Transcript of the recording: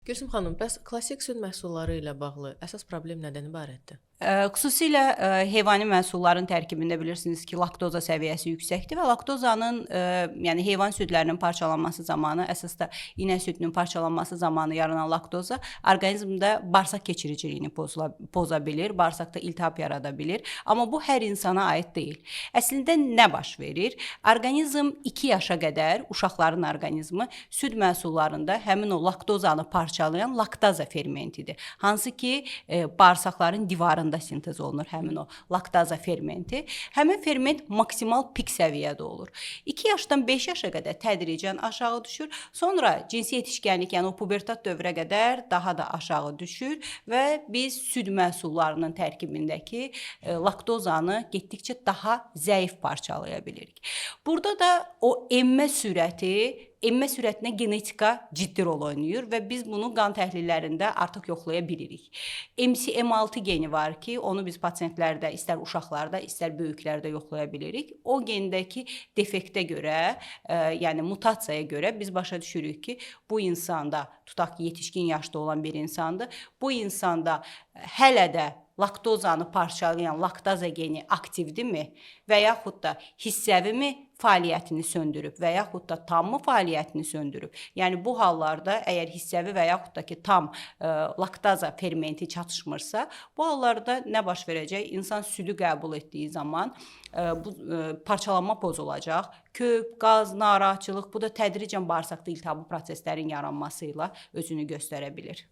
Gülsüm xanım, bəs klassik süd məhsulları ilə bağlı əsas problem nədən ibarətdir? Xüsusilə heyvani məhsulların tərkibində bilirsiniz ki, laktoza səviyyəsi yüksəkdir və laktozanın, yəni heyvan südlərinin parçalanması zamanı, əsas da inək südünün parçalanması zamanı yaranan laktoza orqanizmdə bağırsaq keçiriciliyini poza bilir, bağırsaqda iltihab yarada bilir. Amma bu hər insana aid deyil. Əslində nə baş verir? Orqanizm 2 yaşa qədər uşaqların orqanizmi süd məhsullarında həmin o laktozanı parçalayan laktaza fermentidir. Hansı ki, bağırsaqların divarında sintez olunur həmin o laktaza fermenti. Həmin ferment maksimal pik səviyyədə olur. 2 yaşdan 5 yaşa qədər tədricən aşağı düşür. Sonra cinsi yetişkənlik, yəni o pubertat dövrə qədər daha da aşağı düşür və biz süd məhsullarının tərkibindəki laktozanı getdikcə daha zəif parçalaya bilirik. Burada da o emmə sürətinə genetika ciddi rol oynayır və biz bunu qan təhlillərində artıq yoxlaya bilirik. MCM6 geni var ki, onu biz pasientlərdə, istər uşaqlarda, istər böyüklərdə yoxlaya bilirik. O gendəki defektə görə, yəni mutasiyaya görə biz başa düşürük ki, bu insanda, tutaq ki, yetişkin yaşda olan bir insandır, bu insanda hələ də laktozanı parçalayan laktaza geni aktivdirmi və yaxud da hissəvimi fəaliyyətini söndürüb və yaxud da tammı fəaliyyətini söndürüb. Yəni bu hallarda əgər hissəvi və yaxud da ki tam laktaza fermenti çatışmırsa, bu hallarda nə baş verəcək? İnsan südü qəbul etdiyi zaman bu parçalanma pozulacaq. Köp, qaz, narahatçılıq, bu da tədricən bağırsaqda iltihabi proseslərin yaranması ilə özünü göstərə bilir.